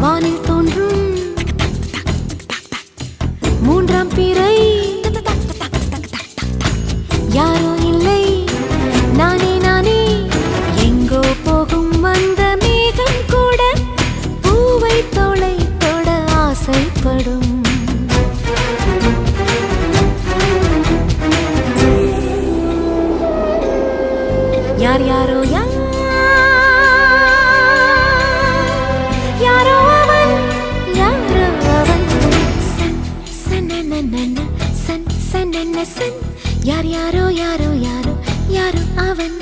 வானில் தோன்றும் மூன்றாம் பிறை யாரோ இல்லை நானே நானே எங்கோ போகும் அந்த மேகம் கூட பூவை தோளை தொட ஆசைப்படும் யார் யாரோ யாரோ அவன் யாரோ அவன் சன் சனனனன சன் சனன சன் யார் யாரோ யாரோ யாரோ யாரோ அவன்